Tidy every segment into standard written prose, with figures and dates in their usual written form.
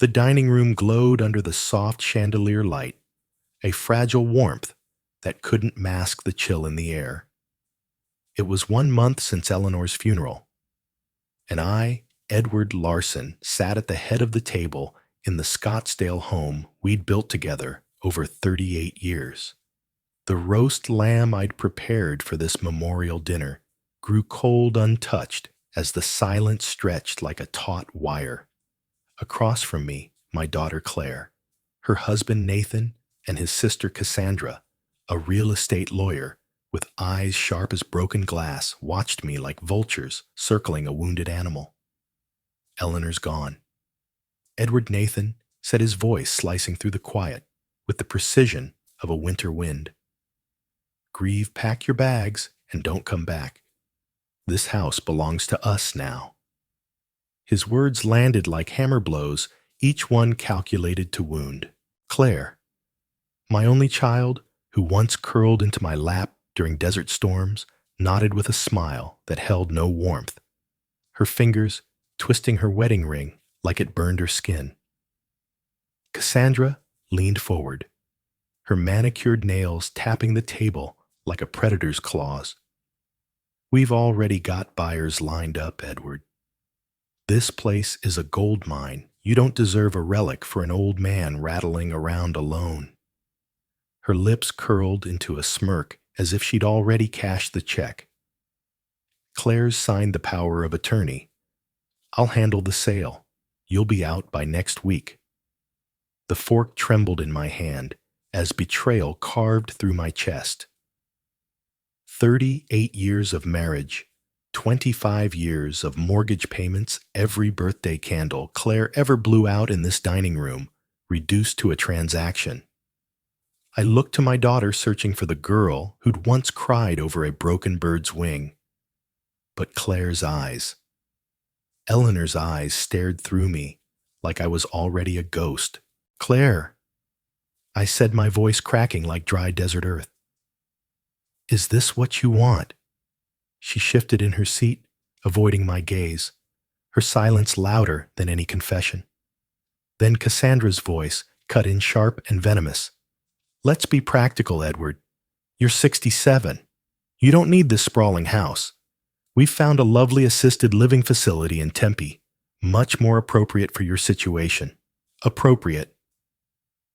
The dining room glowed under the soft chandelier light, a fragile warmth that couldn't mask the chill in the air. It was 1 month since Eleanor's funeral, and I, Edward Larson, sat at the head of the table in the Scottsdale home we'd built together over 38 years. The roast lamb I'd prepared for this memorial dinner grew cold untouched as the silence stretched like a taut wire. Across from me, my daughter Claire, her husband Nathan, and his sister Cassandra, a real estate lawyer with eyes sharp as broken glass, watched me like vultures circling a wounded animal. Eleanor's gone. Edward Nathan said, his voice slicing through the quiet with the precision of a winter wind. Grieve, pack your bags, and don't come back. This house belongs to us now. His words landed like hammer blows, each one calculated to wound. Claire, my only child, who once curled into my lap during desert storms, nodded with a smile that held no warmth, her fingers twisting her wedding ring like it burned her skin. Cassandra leaned forward, her manicured nails tapping the table like a predator's claws. We've already got buyers lined up, Edward. This place is a gold mine. You don't deserve a relic for an old man rattling around alone. Her lips curled into a smirk as if she'd already cashed the check. Claire's signed the power of attorney. I'll handle the sale. You'll be out by next week. The fork trembled in my hand as betrayal carved through my chest. 38 years of marriage, 25 years of mortgage payments, every birthday candle Claire ever blew out in this dining room, reduced to a transaction. I looked to my daughter searching for the girl who'd once cried over a broken bird's wing. But Claire's eyes, Eleanor's eyes stared through me like I was already a ghost. Claire, I said, my voice cracking like dry desert earth. Is this what you want? She shifted in her seat, avoiding my gaze, her silence louder than any confession. Then Cassandra's voice cut in sharp and venomous. Let's be practical, Edward. You're 67. You don't need this sprawling house. We've found a lovely assisted living facility in Tempe, much more appropriate for your situation. Appropriate.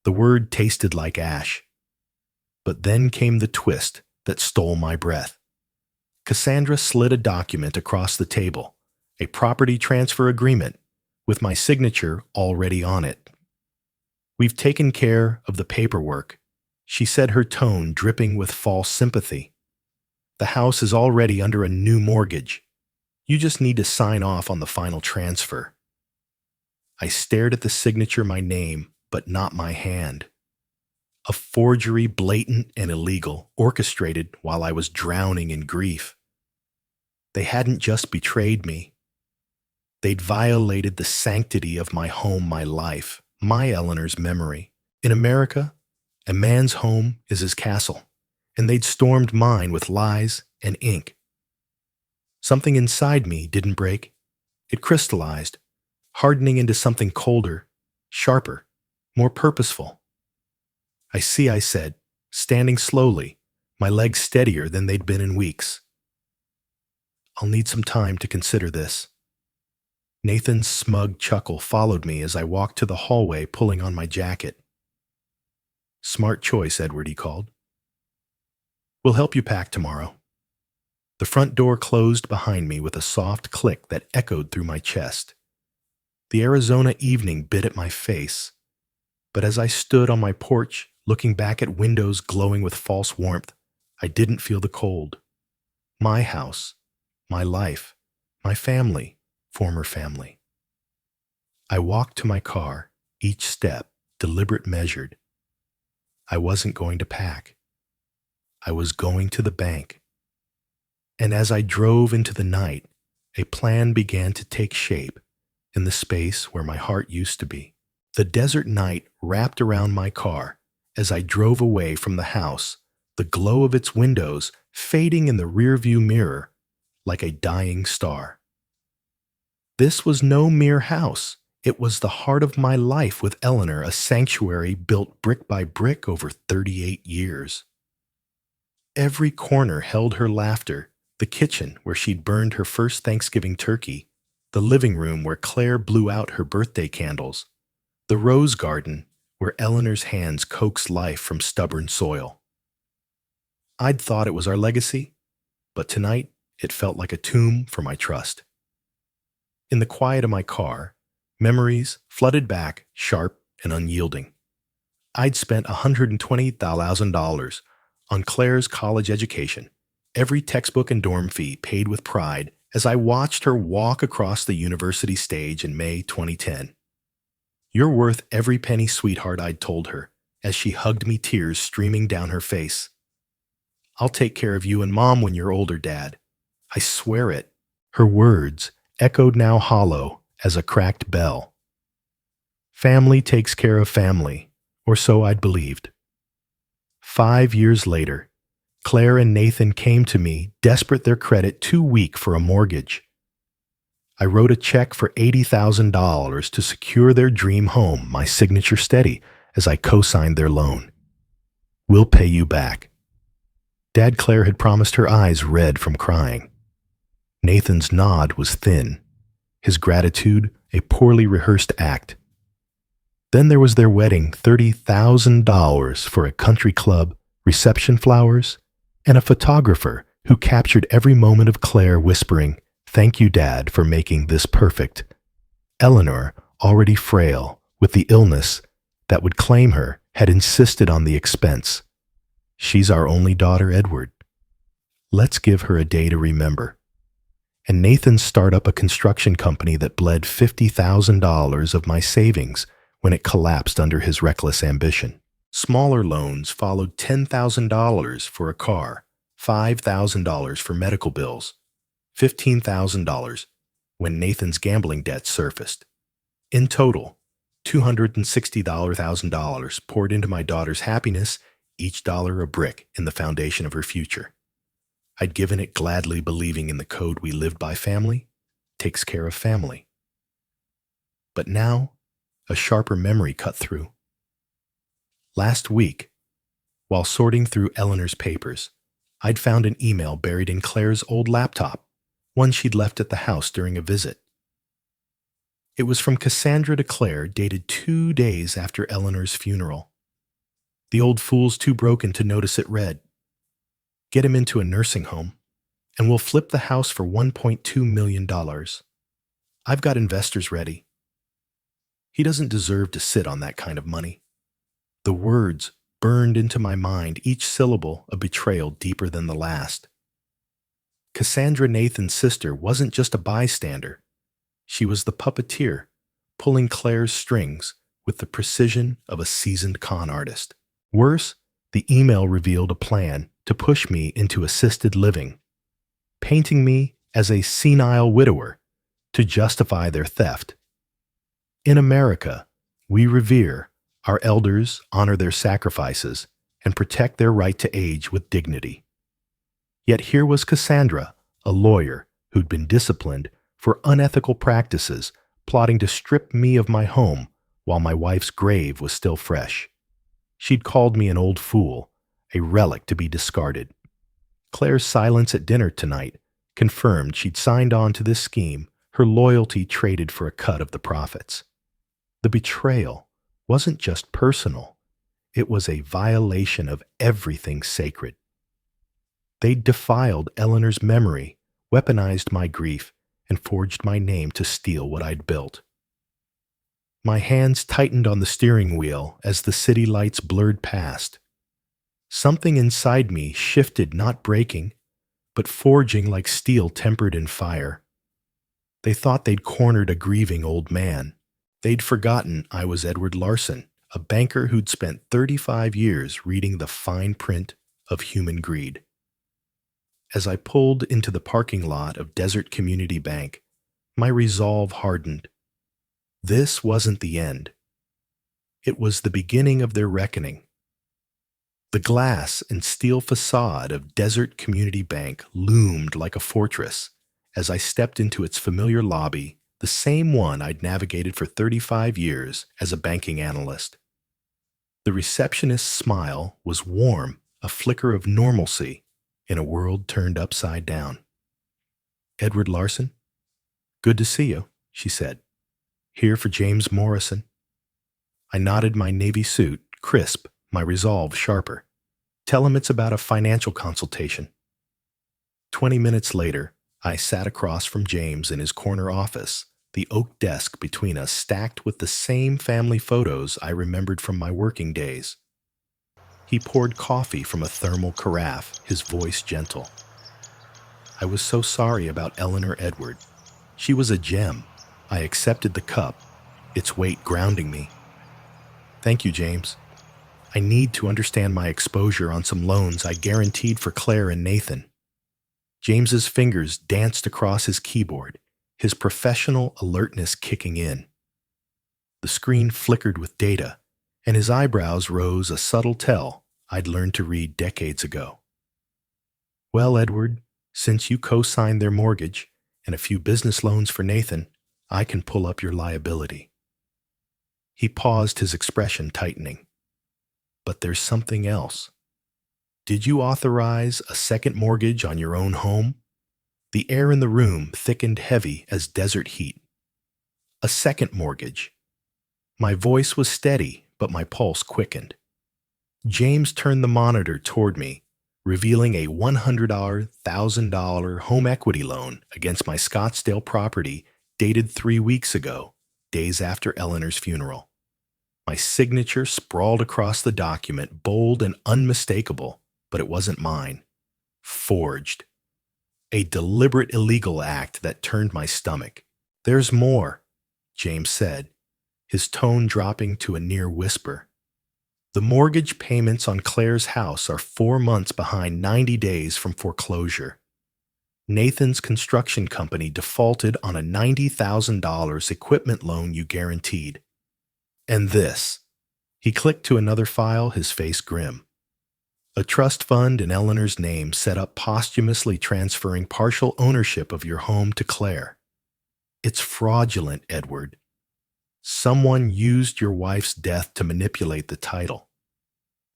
The word tasted like ash. But then came the twist that stole my breath. Cassandra slid a document across the table, a property transfer agreement, with my signature already on it. We've taken care of the paperwork, she said, her tone dripping with false sympathy. The house is already under a new mortgage. You just need to sign off on the final transfer. I stared at the signature, my name, but not my hand. A forgery, blatant and illegal, orchestrated while I was drowning in grief. They hadn't just betrayed me. They'd violated the sanctity of my home, my life, my Eleanor's memory. In America, a man's home is his castle, and they'd stormed mine with lies and ink. Something inside me didn't break. It crystallized, hardening into something colder, sharper, more purposeful. I see, I said, standing slowly, my legs steadier than they'd been in weeks. I'll need some time to consider this. Nathan's smug chuckle followed me as I walked to the hallway, pulling on my jacket. Smart choice, Edward, he called. We'll help you pack tomorrow. The front door closed behind me with a soft click that echoed through my chest. The Arizona evening bit at my face, but as I stood on my porch, looking back at windows glowing with false warmth, I didn't feel the cold. My house, my life, my family, former family. I walked to my car, each step deliberate, measured. I wasn't going to pack. I was going to the bank. And as I drove into the night, a plan began to take shape in the space where my heart used to be. The desert night wrapped around my car as I drove away from the house, the glow of its windows fading in the rearview mirror like a dying star. This was no mere house. It was the heart of my life with Eleanor, a sanctuary built brick by brick over 38 years. Every corner held her laughter, the kitchen where she'd burned her first Thanksgiving turkey, the living room where Claire blew out her birthday candles, the rose garden where Eleanor's hands coaxed life from stubborn soil. I'd thought it was our legacy, but tonight it felt like a tomb for my trust. In the quiet of my car, memories flooded back, sharp and unyielding. I'd spent $120,000 on Claire's college education, every textbook and dorm fee paid with pride as I watched her walk across the university stage in May 2010. "You're worth every penny, sweetheart," I'd told her as she hugged me, tears streaming down her face. "I'll take care of you and Mom when you're older, Dad. I swear it." Her words echoed now hollow as a cracked bell. Family takes care of family, or so I'd believed. 5 years later, Claire and Nathan came to me, desperate, their credit too weak for a mortgage. I wrote a check for $80,000 to secure their dream home, my signature steady, as I co-signed their loan. "We'll pay you back." Dad, Claire had promised, her eyes red from crying. Nathan's nod was thin, his gratitude a poorly rehearsed act. Then there was their wedding, $30,000 for a country club, reception flowers, and a photographer who captured every moment of Claire whispering, "Thank you, Dad, for making this perfect." Eleanor, already frail with the illness that would claim her, had insisted on the expense. "She's our only daughter, Edward. Let's give her a day to remember." And Nathan started up a construction company that bled $50,000 of my savings when it collapsed under his reckless ambition. Smaller loans followed: $10,000 for a car, $5,000 for medical bills, $15,000 when Nathan's gambling debt surfaced. In total, $260,000 poured into my daughter's happiness, each dollar a brick in the foundation of her future. I'd given it gladly, believing in the code we lived by: family takes care of family. But now, a sharper memory cut through. Last week, while sorting through Eleanor's papers, I'd found an email buried in Claire's old laptop, one she'd left at the house during a visit. It was from Cassandra to Claire, dated 2 days after Eleanor's funeral. The old fool's too broken to notice it read, "Get him into a nursing home, and we'll flip the house for $1.2 million. I've got investors ready. He doesn't deserve to sit on that kind of money." The words burned into my mind, each syllable a betrayal deeper than the last. Cassandra, Nathan's sister, wasn't just a bystander. She was the puppeteer, pulling Claire's strings with the precision of a seasoned con artist. Worse, the email revealed a plan to push me into assisted living, painting me as a senile widower to justify their theft. In America, we revere our elders, honor their sacrifices, and protect their right to age with dignity. Yet here was Cassandra, a lawyer who'd been disciplined for unethical practices, plotting to strip me of my home while my wife's grave was still fresh. She'd called me an old fool, a relic to be discarded. Claire's silence at dinner tonight confirmed she'd signed on to this scheme, her loyalty traded for a cut of the profits. The betrayal wasn't just personal, it was a violation of everything sacred. They'd defiled Eleanor's memory, weaponized my grief, and forged my name to steal what I'd built. My hands tightened on the steering wheel as the city lights blurred past. Something inside me shifted, not breaking, but forging like steel tempered in fire. They thought they'd cornered a grieving old man. They'd forgotten I was Edward Larson, a banker who'd spent 35 years reading the fine print of human greed. As I pulled into the parking lot of Desert Community Bank, my resolve hardened. This wasn't the end. It was the beginning of their reckoning. The glass and steel facade of Desert Community Bank loomed like a fortress as I stepped into its familiar lobby, the same one I'd navigated for 35 years as a banking analyst. The receptionist's smile was warm, a flicker of normalcy in a world turned upside down. "Edward Larson? Good to see you," she said. "Here for James Morrison." I nodded my navy suit, crisp, my resolve sharper. "Tell him it's about a financial consultation." 20 minutes later, I sat across from James in his corner office, the oak desk between us stacked with the same family photos I remembered from my working days. He poured coffee from a thermal carafe, his voice gentle. "I was so sorry about Eleanor Edward. She was a gem. I accepted the cup, its weight grounding me." "Thank you, James. I need to understand my exposure on some loans I guaranteed for Claire and Nathan." James's fingers danced across his keyboard, his professional alertness kicking in. The screen flickered with data, and his eyebrows rose a subtle tell I'd learned to read decades ago. "Well, Edward, since you co-signed their mortgage and a few business loans for Nathan, I can pull up your liability." He paused, his expression tightening. "But there's something else. Did you authorize a second mortgage on your own home?" The air in the room thickened heavy as desert heat. "A second mortgage." My voice was steady, but my pulse quickened. James turned the monitor toward me, revealing a $100,000 home equity loan against my Scottsdale property dated 3 weeks ago, days after Eleanor's funeral. My signature sprawled across the document, bold and unmistakable, but it wasn't mine. Forged. A deliberate illegal act that turned my stomach. "There's more," James said, his tone dropping to a near whisper. "The mortgage payments on Claire's house are 4 months behind 90 days from foreclosure. Nathan's construction company defaulted on a $90,000 equipment loan you guaranteed. And this." He clicked to another file, his face grim. "A trust fund in Eleanor's name set up posthumously transferring partial ownership of your home to Claire. It's fraudulent, Edward. Someone used your wife's death to manipulate the title."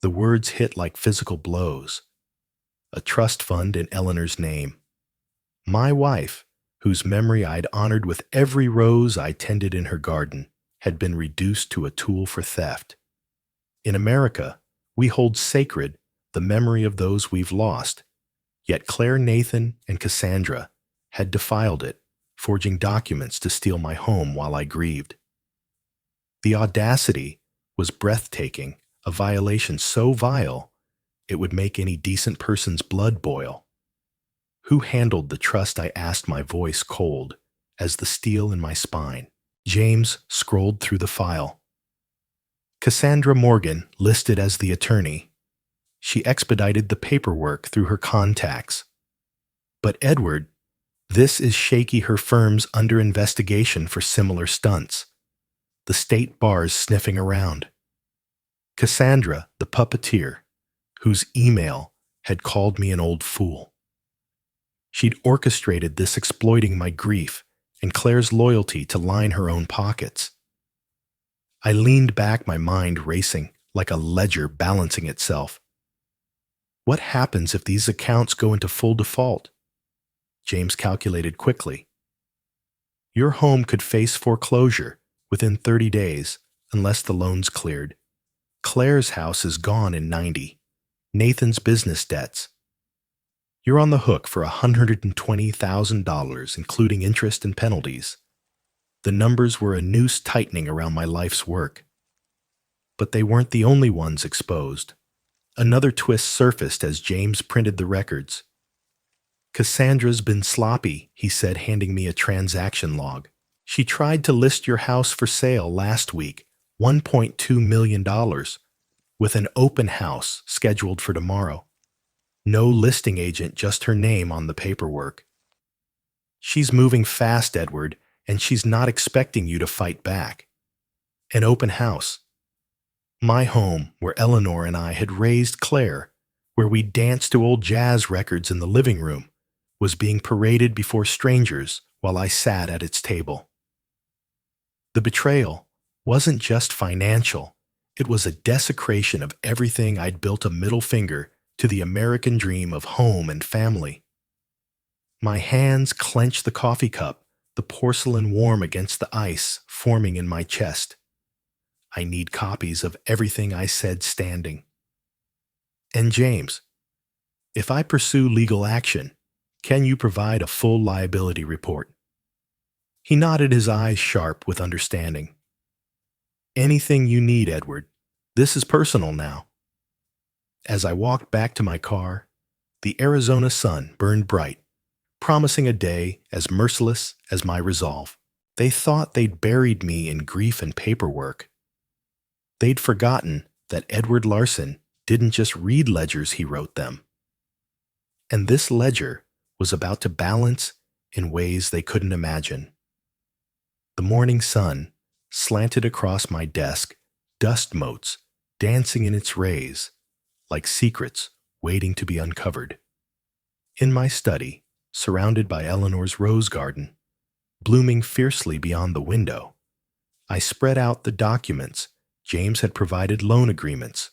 The words hit like physical blows. A trust fund in Eleanor's name. My wife, whose memory I'd honored with every rose I tended in her garden, had been reduced to a tool for theft. In America, we hold sacred the memory of those we've lost, yet Claire, Nathan, and Cassandra had defiled it, forging documents to steal my home while I grieved. The audacity was breathtaking, a violation so vile it would make any decent person's blood boil. Who handled the trust? I asked, my voice cold as the steel in my spine. James scrolled through the file. Cassandra Morgan, listed as the attorney. She expedited the paperwork through her contacts. But Edward, this is shaky. Her firm's under investigation for similar stunts. The state bar's sniffing around. Cassandra, the puppeteer, whose email had called me an old fool. She'd orchestrated this, exploiting my grief and Claire's loyalty to line her own pockets. I leaned back, my mind racing, like a ledger balancing itself. What happens if these accounts go into full default? James calculated quickly. Your home could face foreclosure within 30 days unless the loan's cleared. Claire's house is gone in 90. Nathan's business debts. You're on the hook for $120,000, including interest and penalties. The numbers were a noose tightening around my life's work. But they weren't the only ones exposed. Another twist surfaced as James printed the records. Cassandra's been sloppy, he said, handing me a transaction log. She tried to list your house for sale last week, $1.2 million, with an open house scheduled for tomorrow. No listing agent, just her name on the paperwork. She's moving fast, Edward, and she's not expecting you to fight back. An open house. My home, where Eleanor and I had raised Claire, where we danced to old jazz records in the living room, was being paraded before strangers while I sat at its table. The betrayal wasn't just financial. It was a desecration of everything I'd built a middle finger to the American dream of home and family. My hands clenched the coffee cup, the porcelain warm against the ice forming in my chest. I need copies of everything I said standing. And James, if I pursue legal action, can you provide a full liability report? He nodded, his eyes sharp with understanding. Anything you need, Edward. This is personal now. As I walked back to my car, the Arizona sun burned bright, promising a day as merciless as my resolve. They thought they'd buried me in grief and paperwork. They'd forgotten that Edward Larson didn't just read ledgers, he wrote them. And this ledger was about to balance in ways they couldn't imagine. The morning sun slanted across my desk, dust motes dancing in its rays, like secrets waiting to be uncovered. In my study, surrounded by Eleanor's rose garden, blooming fiercely beyond the window, I spread out the documents James had provided: loan agreements,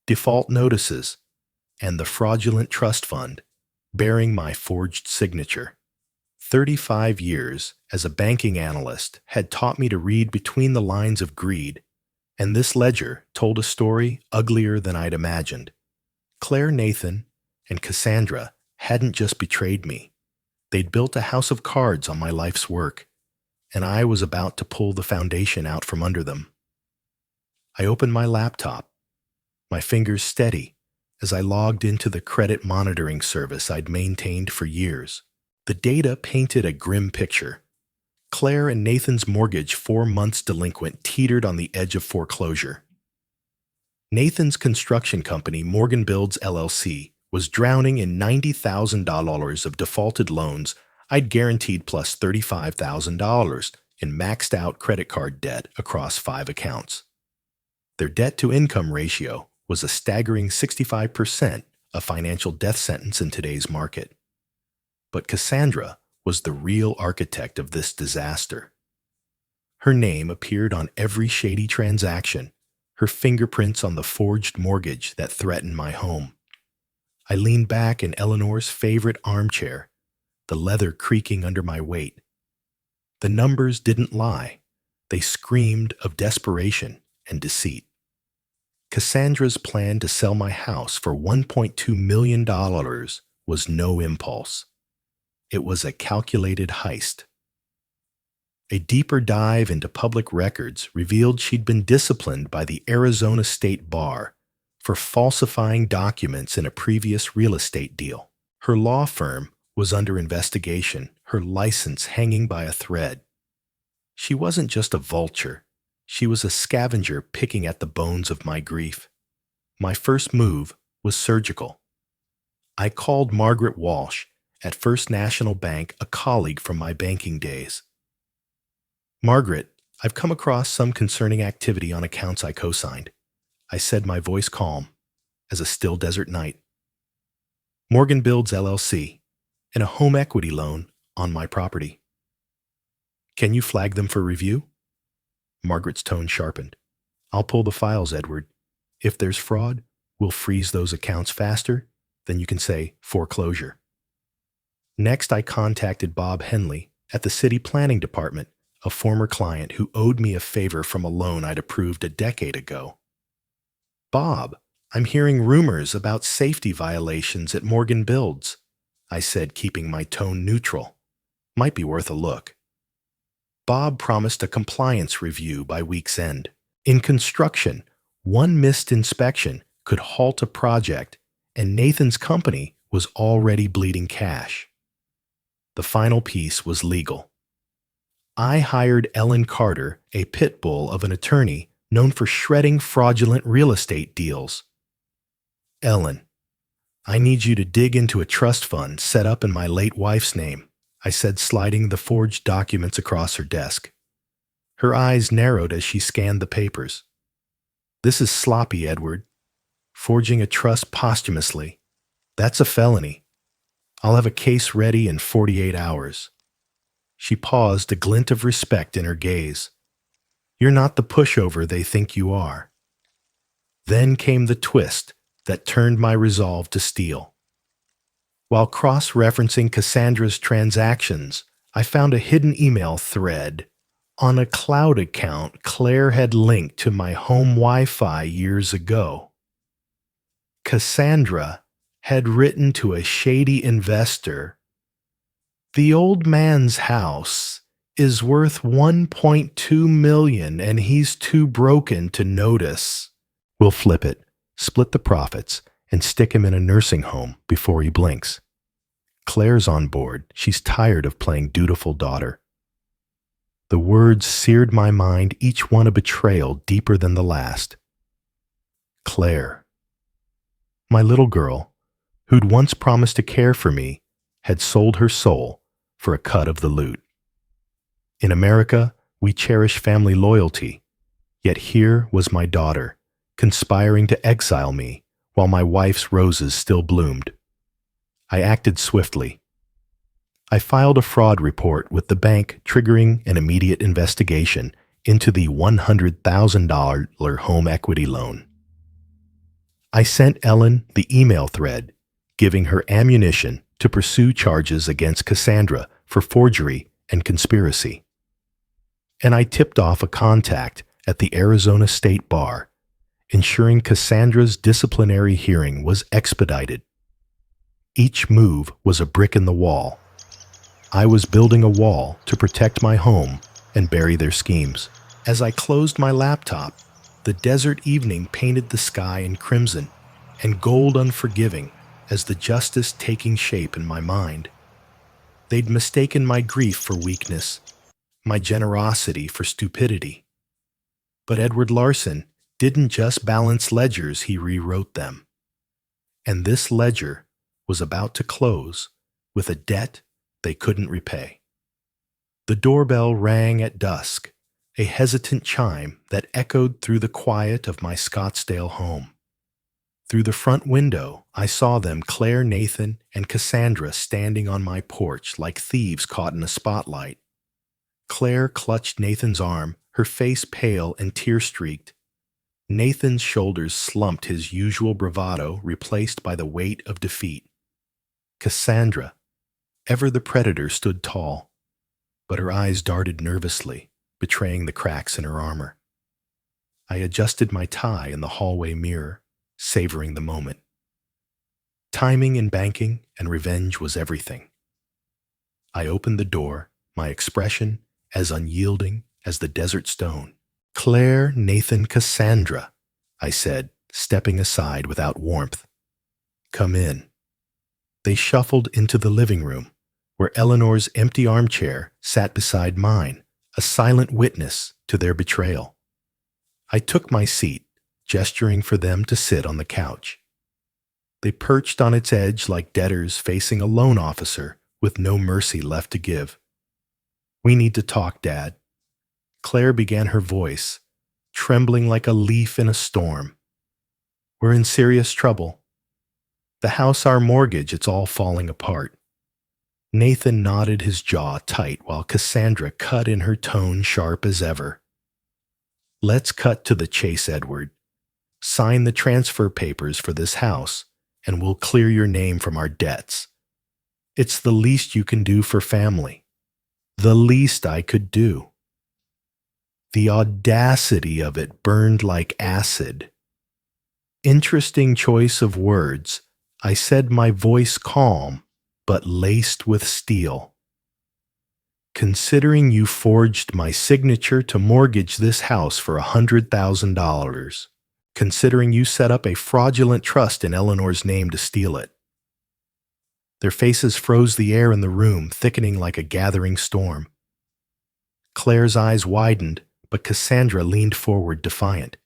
default notices, and the fraudulent trust fund bearing my forged signature. 35 years as a banking analyst had taught me to read between the lines of greed, and this ledger told a story uglier than I'd imagined. Claire, Nathan, and Cassandra hadn't just betrayed me. They'd built a house of cards on my life's work, and I was about to pull the foundation out from under them. I opened my laptop, my fingers steady as I logged into the credit monitoring service I'd maintained for years. The data painted a grim picture. Claire and Nathan's mortgage, 4 months delinquent, teetered on the edge of foreclosure. Nathan's construction company, Morgan Builds LLC, was drowning in $90,000 of defaulted loans I'd guaranteed, plus $35,000 in maxed-out credit card debt across 5 accounts. Their debt-to-income ratio was a staggering 65%, a financial death sentence in today's market. But Cassandra was the real architect of this disaster. Her name appeared on every shady transaction, her fingerprints on the forged mortgage that threatened my home. I leaned back in Eleanor's favorite armchair, the leather creaking under my weight. The numbers didn't lie. They screamed of desperation and deceit. Cassandra's plan to sell my house for $1.2 million was no impulse. It was a calculated heist. A deeper dive into public records revealed she'd been disciplined by the Arizona State Bar for falsifying documents in a previous real estate deal. Her law firm was under investigation, her license hanging by a thread. She wasn't just a vulture. She was a scavenger picking at the bones of my grief. My first move was surgical. I called Margaret Walsh at First National Bank, a colleague from my banking days. "Margaret, I've come across some concerning activity on accounts I co-signed," I said, my voice calm as a still desert night. "Morgan Builds LLC and a home equity loan on my property. Can you flag them for review?" Margaret's tone sharpened. "I'll pull the files, Edward. If there's fraud, we'll freeze those accounts faster than you can say foreclosure." Next, I contacted Bob Henley at the City Planning Department, a former client who owed me a favor from a loan I'd approved a decade ago. "Bob, I'm hearing rumors about safety violations at Morgan Builds," I said, keeping my tone neutral. "Might be worth a look." Bob promised a compliance review by week's end. In construction, one missed inspection could halt a project, and Nathan's company was already bleeding cash. The final piece was legal. I hired Ellen Carter, a pit bull of an attorney known for shredding fraudulent real estate deals. "Ellen, I need you to dig into a trust fund set up in my late wife's name," I said, sliding the forged documents across her desk. Her eyes narrowed as she scanned the papers. "This is sloppy, Edward. Forging a trust posthumously. That's a felony. I'll have a case ready in 48 hours. She paused, a glint of respect in her gaze. You're not the pushover they think you are. Then came the twist that turned my resolve to steal. While cross-referencing Cassandra's transactions, I found a hidden email thread. On a cloud account Claire had linked to my home Wi-Fi years ago. Cassandra had written to a shady investor, "The old man's house is worth 1.2 million and he's too broken to notice. We'll flip it, split the profits, and stick him in a nursing home before he blinks." Claire's on board. She's tired of playing dutiful daughter. The words seared my mind, each one a betrayal deeper than the last. Claire. My little girl, who'd once promised to care for me, had sold her soul for a cut of the loot. In America, we cherish family loyalty, yet here was my daughter, conspiring to exile me while my wife's roses still bloomed. I acted swiftly. I filed a fraud report with the bank, triggering an immediate investigation into the $100,000 home equity loan. I sent Ellen the email thread, giving her ammunition to pursue charges against Cassandra for forgery and conspiracy. And I tipped off a contact at the Arizona State Bar, ensuring Cassandra's disciplinary hearing was expedited. Each move was a brick in the wall. I was building a wall to protect my home and bury their schemes. As I closed my laptop, the desert evening painted the sky in crimson and gold unforgiving as the justice taking shape in my mind. They'd mistaken my grief for weakness, my generosity for stupidity. But Edward Larson didn't just balance ledgers, he rewrote them. And this ledger was about to close with a debt they couldn't repay. The doorbell rang at dusk, a hesitant chime that echoed through the quiet of my Scottsdale home. Through the front window, I saw them, Claire, Nathan, and Cassandra, standing on my porch like thieves caught in a spotlight. Claire clutched Nathan's arm, her face pale and tear-streaked. Nathan's shoulders slumped, his usual bravado replaced by the weight of defeat. Cassandra, ever the predator, stood tall, but her eyes darted nervously, betraying the cracks in her armor. I adjusted my tie in the hallway mirror, savoring the moment. Timing in banking and revenge was everything. I opened the door, my expression as unyielding as the desert stone. "Claire, Nathan, Cassandra," I said, stepping aside without warmth. "Come in." They shuffled into the living room, where Eleanor's empty armchair sat beside mine, a silent witness to their betrayal. I took my seat, gesturing for them to sit on the couch. They perched on its edge like debtors facing a loan officer with no mercy left to give. "We need to talk, Dad." Claire began, her voice trembling like a leaf in a storm. "We're in serious trouble. The house, our mortgage, it's all falling apart." Nathan nodded, his jaw tight, while Cassandra cut in, her tone sharp as ever. "Let's cut to the chase, Edward. Sign the transfer papers for this house, and we'll clear your name from our debts. It's the least you can do for family. The least I could do." The audacity of it burned like acid. Interesting choice of words. I said, my voice calm, but laced with steel. "Considering you forged my signature to mortgage this house for $100,000. Considering you set up a fraudulent trust in Eleanor's name to steal it." Their faces froze the air in the room, thickening like a gathering storm. Claire's eyes widened, but Cassandra leaned forward, defiant.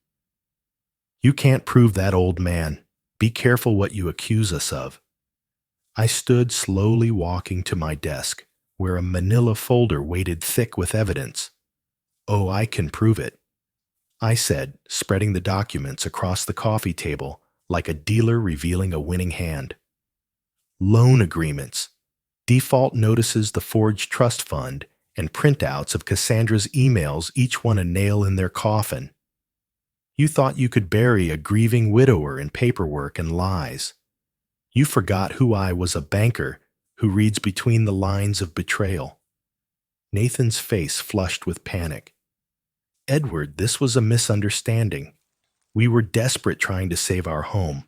"You can't prove that, old man. Be careful what you accuse us of." I stood, slowly walking to my desk, where a manila folder weighted thick with evidence. "Oh, I can prove it," I said, spreading the documents across the coffee table like a dealer revealing a winning hand. "Loan agreements, default notices, the forged trust fund, and printouts of Cassandra's emails, each one a nail in their coffin. You thought you could bury a grieving widower in paperwork and lies. You forgot who I was, a banker who reads between the lines of betrayal. Nathan's face flushed with panic. Edward, this was a misunderstanding. We were desperate trying to save our home.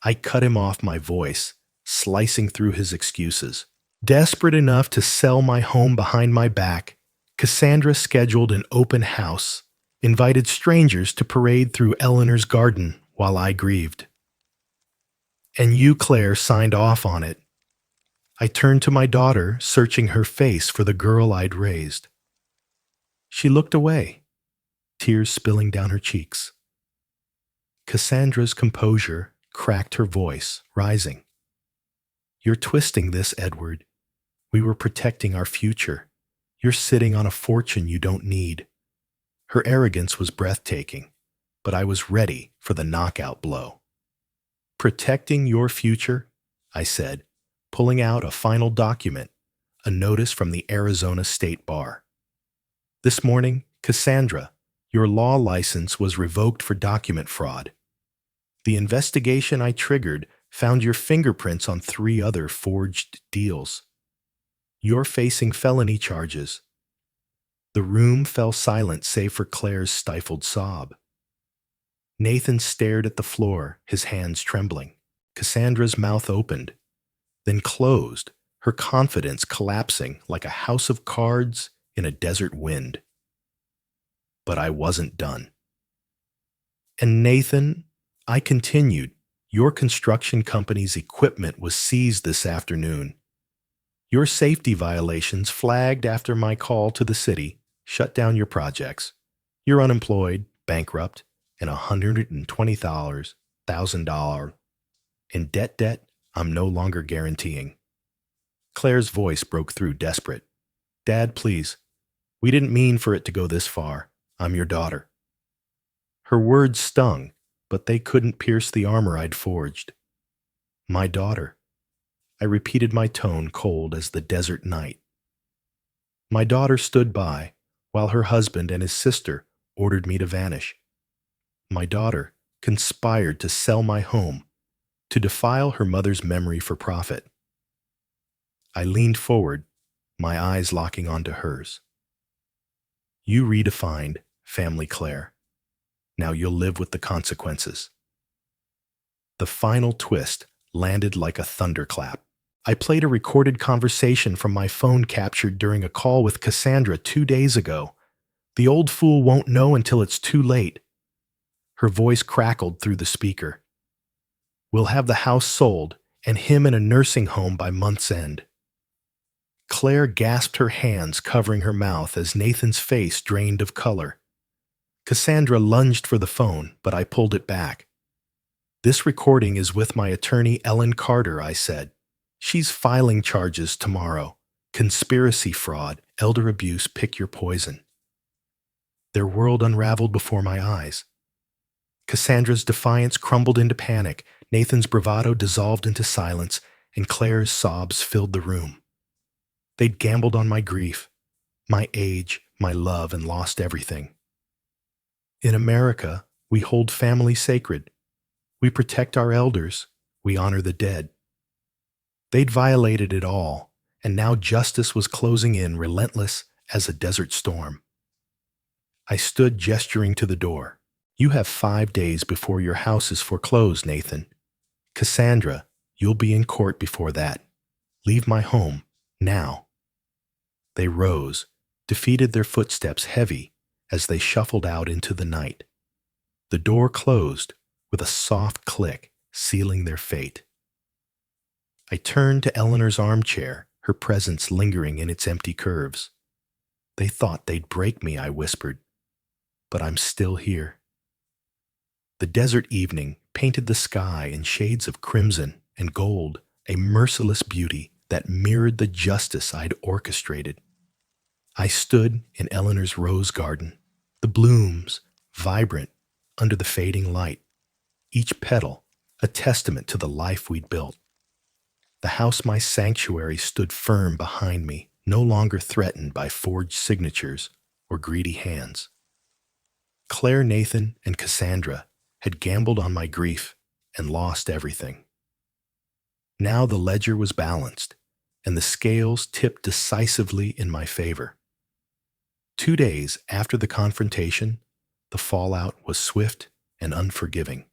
I cut him off, my voice slicing through his excuses. Desperate enough to sell my home behind my back, Cassandra scheduled an open house, invited strangers to parade through Eleanor's garden while I grieved. And you, Claire, signed off on it. I turned to my daughter, searching her face for the girl I'd raised. She looked away, tears spilling down her cheeks. Cassandra's composure cracked her voice, rising. You're twisting this, Edward. We were protecting our future. You're sitting on a fortune you don't need. Her arrogance was breathtaking, but I was ready for the knockout blow. Protecting your future? I said, pulling out a final document, a notice from the Arizona State Bar. This morning, Cassandra, your law license was revoked for document fraud. The investigation I triggered found your fingerprints on 3 other forged deals. You're facing felony charges. The room fell silent save for Claire's stifled sob. Nathan stared at the floor, his hands trembling. Cassandra's mouth opened, then closed, her confidence collapsing like a house of cards in a desert wind. But I wasn't done. And Nathan, I continued, your construction company's equipment was seized this afternoon. Your safety violations flagged after my call to the city shut down your projects. You're unemployed, bankrupt, and $120,000 in debt I'm no longer guaranteeing. Claire's voice broke through, desperate. Dad, please. We didn't mean for it to go this far. I'm your daughter. Her words stung, but they couldn't pierce the armor I'd forged. My daughter. I repeated, my tone cold as the desert night. My daughter stood by while her husband and his sister ordered me to vanish. My daughter conspired to sell my home, to defile her mother's memory for profit. I leaned forward, my eyes locking onto hers. You redefined family, Claire. Now you'll live with the consequences. The final twist landed like a thunderclap. I played a recorded conversation from my phone captured during a call with Cassandra 2 days ago. The old fool won't know until it's too late. Her voice crackled through the speaker. We'll have the house sold and him in a nursing home by month's end. Claire gasped, her hands covering her mouth as Nathan's face drained of color. Cassandra lunged for the phone, but I pulled it back. This recording is with my attorney, Ellen Carter, I said. She's filing charges tomorrow. Conspiracy, fraud, elder abuse, pick your poison. Their world unraveled before my eyes. Cassandra's defiance crumbled into panic, Nathan's bravado dissolved into silence, and Claire's sobs filled the room. They'd gambled on my grief, my age, my love, and lost everything. In America, we hold family sacred. We protect our elders. We honor the dead. They'd violated it all, and now justice was closing in, relentless as a desert storm. I stood gesturing to the door. You have 5 days before your house is foreclosed, Nathan. Cassandra, you'll be in court before that. Leave my home, now. They rose, defeated, their footsteps heavy as they shuffled out into the night. The door closed with a soft click, sealing their fate. I turned to Eleanor's armchair, her presence lingering in its empty curves. They thought they'd break me, I whispered, but I'm still here. The desert evening painted the sky in shades of crimson and gold, a merciless beauty that mirrored the justice I'd orchestrated. I stood in Eleanor's rose garden, the blooms vibrant under the fading light, each petal a testament to the life we'd built. The house, my sanctuary, stood firm behind me, no longer threatened by forged signatures or greedy hands. Claire, Nathan, and Cassandra had gambled on my grief and lost everything. Now the ledger was balanced, and the scales tipped decisively in my favor. 2 days after the confrontation, the fallout was swift and unforgiving.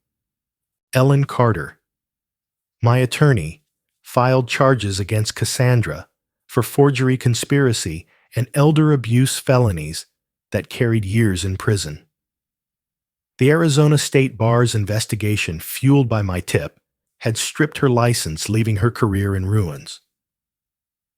Ellen Carter, my attorney, filed charges against Cassandra for forgery, conspiracy, and elder abuse felonies that carried years in prison. The Arizona State Bar's investigation, fueled by my tip, had stripped her license, leaving her career in ruins.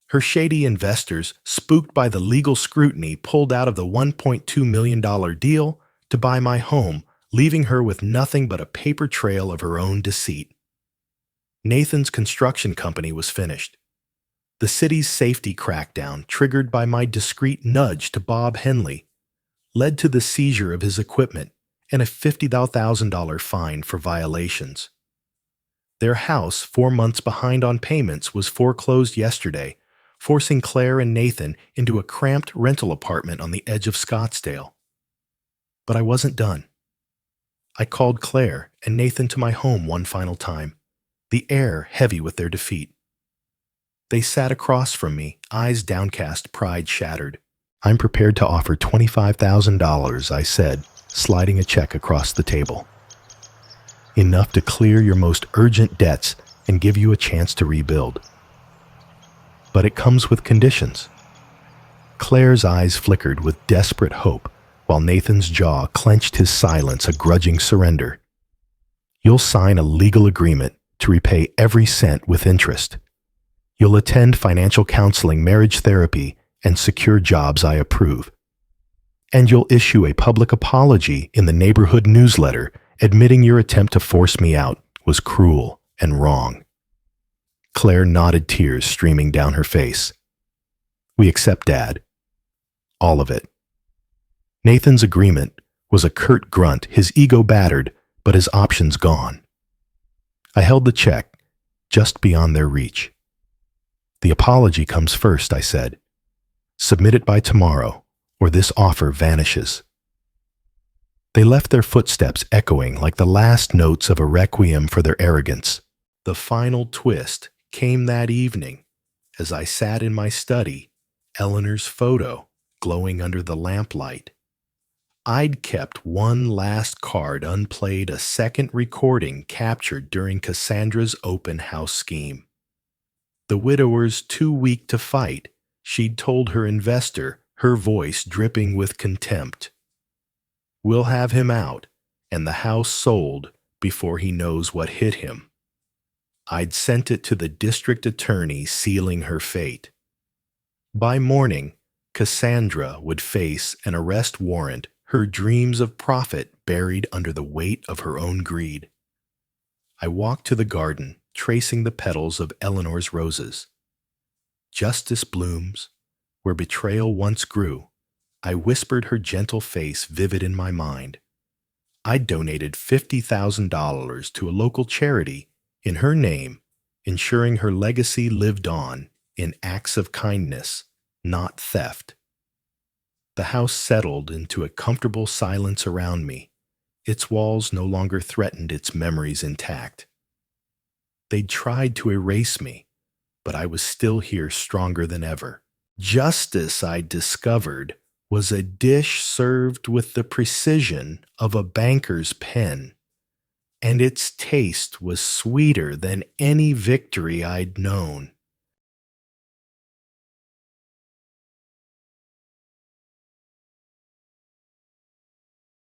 Her shady investors, spooked by the legal scrutiny, pulled out of the $1.2 million deal to buy my home, leaving her with nothing but a paper trail of her own deceit. Nathan's construction company was finished. The city's safety crackdown, triggered by my discreet nudge to Bob Henley, led to the seizure of his equipment and a $50,000 fine for violations. Their house, 4 months behind on payments, was foreclosed yesterday, forcing Claire and Nathan into a cramped rental apartment on the edge of Scottsdale. But I wasn't done. I called Claire and Nathan to my home one final time, the air heavy with their defeat. They sat across from me, eyes downcast, pride shattered. "I'm prepared to offer $25,000, I said, sliding a check across the table. "Enough to clear your most urgent debts and give you a chance to rebuild. But it comes with conditions." Claire's eyes flickered with desperate hope, while Nathan's jaw clenched his silence, a grudging surrender. "You'll sign a legal agreement to repay every cent with interest. You'll attend financial counseling, marriage therapy, and secure jobs I approve. And you'll issue a public apology in the neighborhood newsletter, admitting your attempt to force me out was cruel and wrong." Claire nodded, tears streaming down her face. "We accept, Dad. All of it." Nathan's agreement was a curt grunt, his ego battered, but his options gone. I held the check, just beyond their reach. "The apology comes first," I said. "Submit it by tomorrow, or this offer vanishes." They left their footsteps echoing like the last notes of a requiem for their arrogance. The final twist came that evening as I sat in my study, Eleanor's photo glowing under the lamplight. I'd kept one last card unplayed, a second recording captured during Cassandra's open house scheme. The widower's too weak to fight, she'd told her investor, her voice dripping with contempt. "We'll have him out and the house sold before he knows what hit him." I'd sent it to the district attorney, sealing her fate. By morning, Cassandra would face an arrest warrant, her dreams of profit buried under the weight of her own greed. I walked to the garden, tracing the petals of Eleanor's roses. "Justice blooms where betrayal once grew," I whispered, her gentle face vivid in my mind. I'd donated $50,000 to a local charity in her name, ensuring her legacy lived on in acts of kindness, not theft. The house settled into a comfortable silence around me. Its walls no longer threatened, its memories intact. They'd tried to erase me, but I was still here, stronger than ever. Justice, I discovered, was a dish served with the precision of a banker's pen, and its taste was sweeter than any victory I'd known.